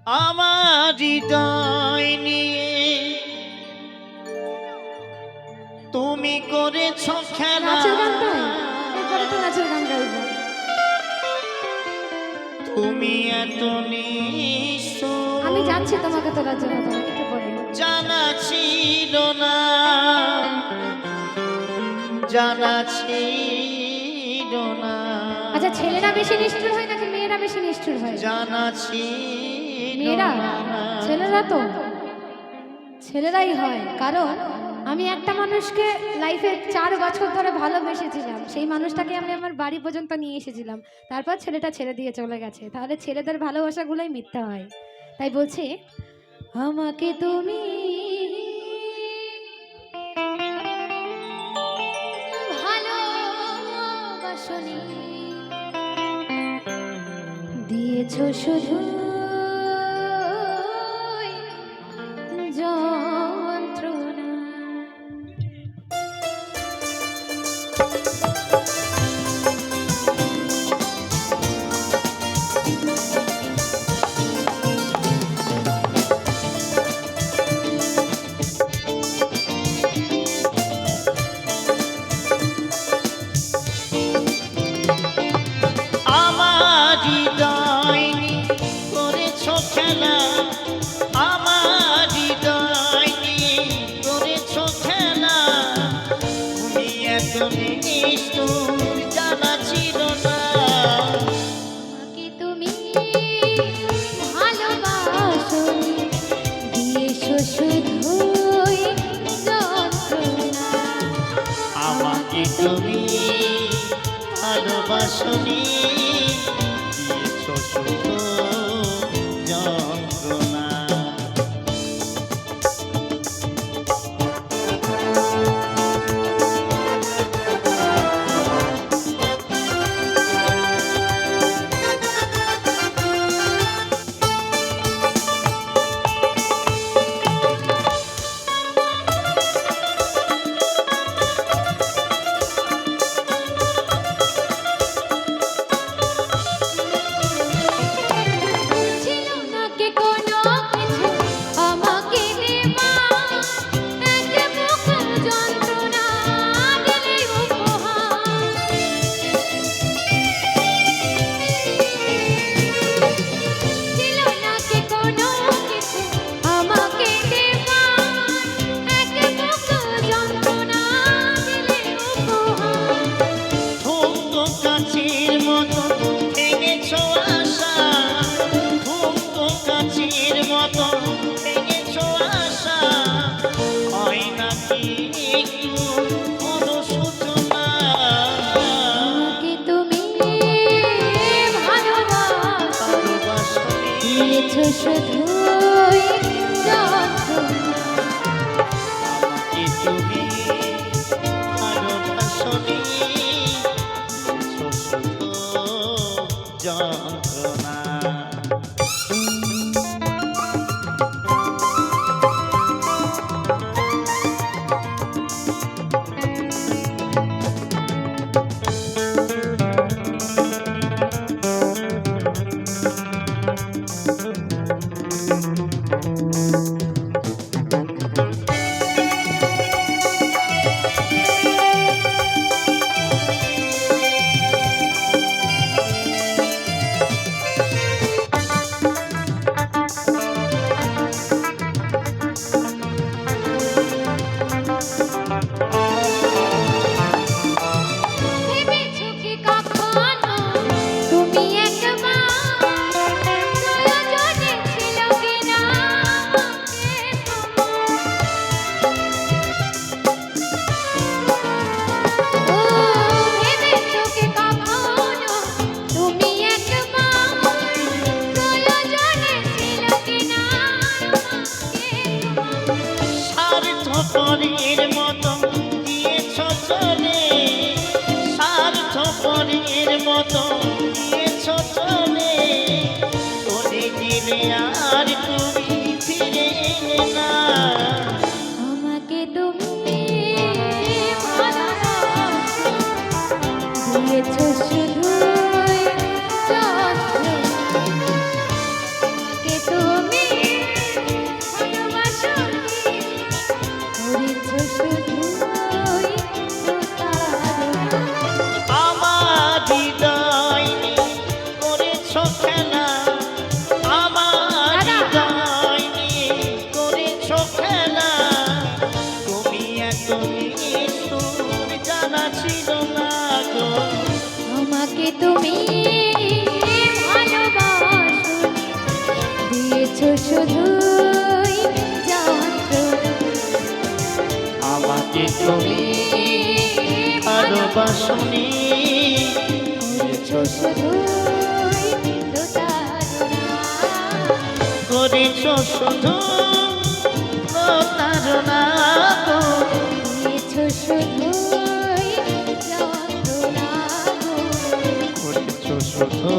আমার হৃদয় নিয়ে তুমি করেছ খেলা। নাচের গান তো এরপরে তো নাচের গান গাইব। তুমি এত নিষ্ঠুর আমি জানছি তোমাকে তোলার জন্য, তোমাকে একটু পরে জানা ছিল না, জানা ছিল না। আচ্ছা, ছেলেরা বেশি নিষ্ঠুর হয় নাকি মেয়েরা বেশি নিষ্ঠুর হয়? জানা ছিল মেয়েরা, না। ছেলেরা তো ছেলেরাই হয়। কারণ আমি একটা মানুষকে লাইফে 4 বছর ধরে ভালোবেসেছিলাম, সেই মানুষটাকে আমি আমার বাড়ি পর্যন্ত নিয়ে এসেছিলাম, তারপর ছেলেটা ছেড়ে দিয়ে চলে গেছে। তাহলে ছেলেদের ভালোবাসাগুলোই মিথ্যা হয়। তাই বলছি, আমাকে তুমি ভালোবাসনি, দিয়েছো শুধু যন্ত্রণা। আমার হৃদয় নিয়ে করেছ খেলা, আমার হৃদয় নিয়ে করেছ খেলা। তুমি এত নিষ্ঠুর জানা ছিল না। আমাকে তুমি ভালোবাসনি, দিয়েছো শুধুই যন্ত্রণা। আমাকে তুমি ভালোবাসনি, দিয়েছ শুধু যন্ত্রণা। ছিল না কি কোনো কিছু আমাকে দেওয়া, এক বুক যন্ত্রণা দিলে উপহার। ছিল না কি কোনো কিছু আমাকে দেওয়া, এক বুক যন্ত্রণা দিলে উপহার। ধুমতো কাছের মতো ভেঙেছ আশা, ধুমতো কাছের মতো ভেঙেছ আশা। হয় নাকি একটু অনুশোচনা। আমাকে তুমি ভালোবাসনি, দিয়েছো শুধুই যন্ত্রণা। আমাকে তুমি ভালোবাসনি, দিয়েছ শুধু যন্ত্রণা। ভেবেছো কি কখনো তুমি একবার প্রয়োজনে ছিল কিনা আমাকে তোমার? ও ভেবেছো কি কখনো তুমি একবার প্রয়োজনে ছিল কিনা আমাকে তোমার? স্বার্থপরের মতো দিয়েছ চলে, স্বার্থপরের মতো দিয়েছ চলে। চলে গেলে আর তুমি ফিরে এলে না। আমাকে তুমি ভালোবাসো, দিয়েছো শুধুই যন্ত্রণা। আমাকে তুমি শুধুই যন্ত্রণা। আমাকে তুমি ভালোবাসনি, করেছো শুধুই প্রতারণা। করেছ শুধু প্রতারণা গো। করেছো শুধুই যন্ত্রণা গো। করেছ শুধু